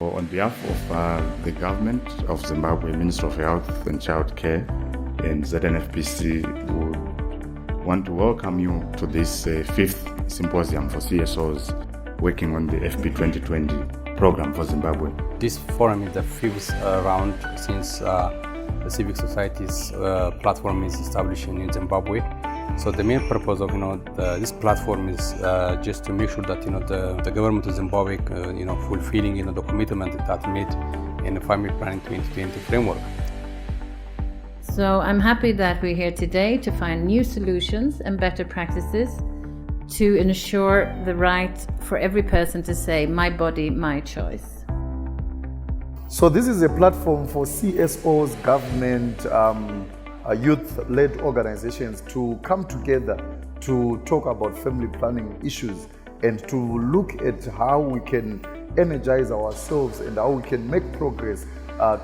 On behalf of the government of Zimbabwe, Ministry of Health and Child Care and ZNFPC, we would want to welcome you to this fifth symposium for CSOs working on the FP2020 program for Zimbabwe. This forum is the fifth round since the civic society's platform is established in Zimbabwe. So the main purpose of this platform is just to make sure that the government of Zimbabwe fulfilling the commitment that made in the Family Planning 2020 framework. So I'm happy that we're here today to find new solutions and better practices to ensure the right for every person to say, my body, my choice. So this is a platform for CSOs, government, youth-led organizations to come together to talk about family planning issues and to look at how we can energize ourselves and how we can make progress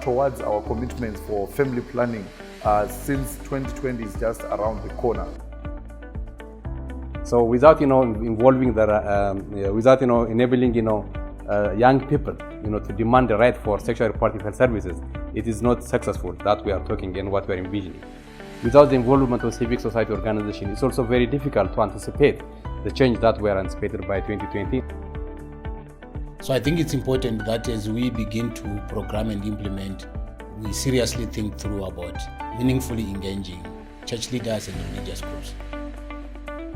towards our commitments for family planning since 2020 is just around the corner. So without involving without enabling young people to demand the right for sexual reproductive health services, it is not successful that we are talking and what we are envisioning. Without the involvement of civic society organization, it's also very difficult to anticipate the change that we are anticipated by 2020. So I think it's important that as we begin to program and implement, we seriously think through about meaningfully engaging church leaders and religious groups.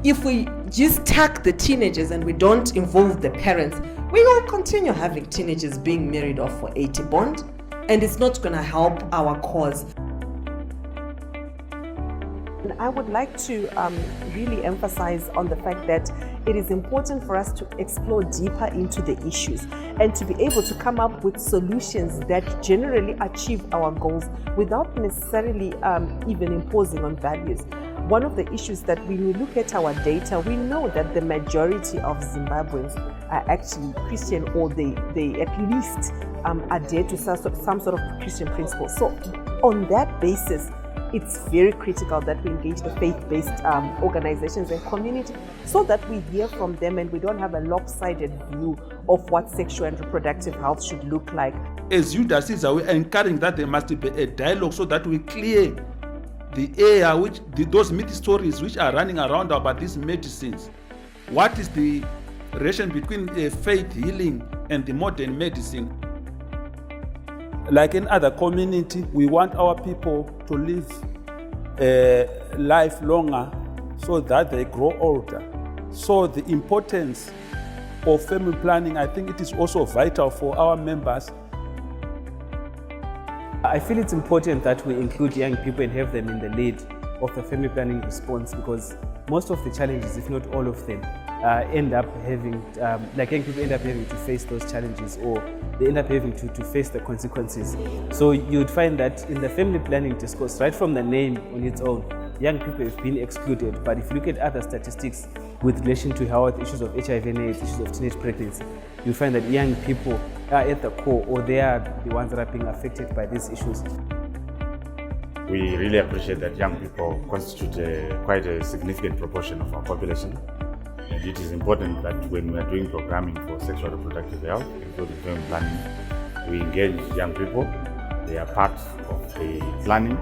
If we just tag the teenagers and we don't involve the parents, we will continue having teenagers being married off for 80 bond, and it's not going to help our cause. I would like to really emphasize on the fact that it is important for us to explore deeper into the issues and to be able to come up with solutions that generally achieve our goals without necessarily even imposing on values. One of the issues that when we look at our data, we know that the majority of Zimbabweans are actually Christian, or they at least adhere to some sort of Christian principles. So on that basis, it's very critical that we engage the faith-based organizations and community so that we hear from them and we don't have a lopsided view of what sexual and reproductive health should look like. As youth assistants, we are encouraging that there must be a dialogue so that we clear the air, those myth stories which are running around about these medicines. What is the relation between faith healing and the modern medicine? Like in other community, we want our people to live life longer so that they grow older. So the importance of family planning, I think it is also vital for our members. I feel it's important that we include young people and have them in the lead of the family planning response, because most of the challenges, if not all of them, end up having, young people end up having to face those challenges, or they end up having to face the consequences. So you'd find that in the family planning discourse, right from the name on its own, young people have been excluded. But if you look at other statistics with relation to health, issues of HIV and AIDS, issues of teenage pregnancy, you find that young people are at the core, or they are the ones that are being affected by these issues. We really appreciate that young people constitute quite a significant proportion of our population. And it is important that when we are doing programming for sexual reproductive health, including family planning, we engage young people. They are part of the planning,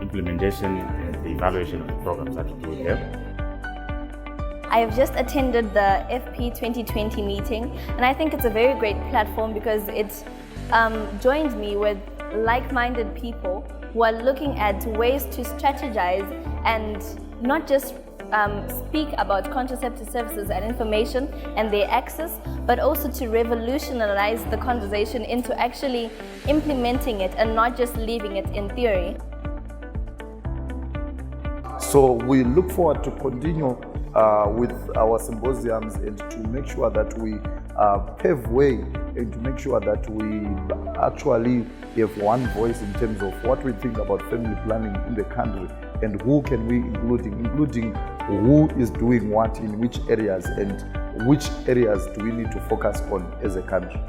implementation, and the evaluation of the programs that we do with them. I have just attended the FP2020 meeting, and I think it's a very great platform because it joined me with like-minded people who are looking at ways to strategize and not just speak about contraceptive services and information and their access, but also to revolutionize the conversation into actually implementing it and not just leaving it in theory. So we look forward to continue with our symposiums and to make sure that we pave way and to make sure that we actually have one voice in terms of what we think about family planning in the country and who can we including who is doing what in which areas and which areas do we need to focus on as a country.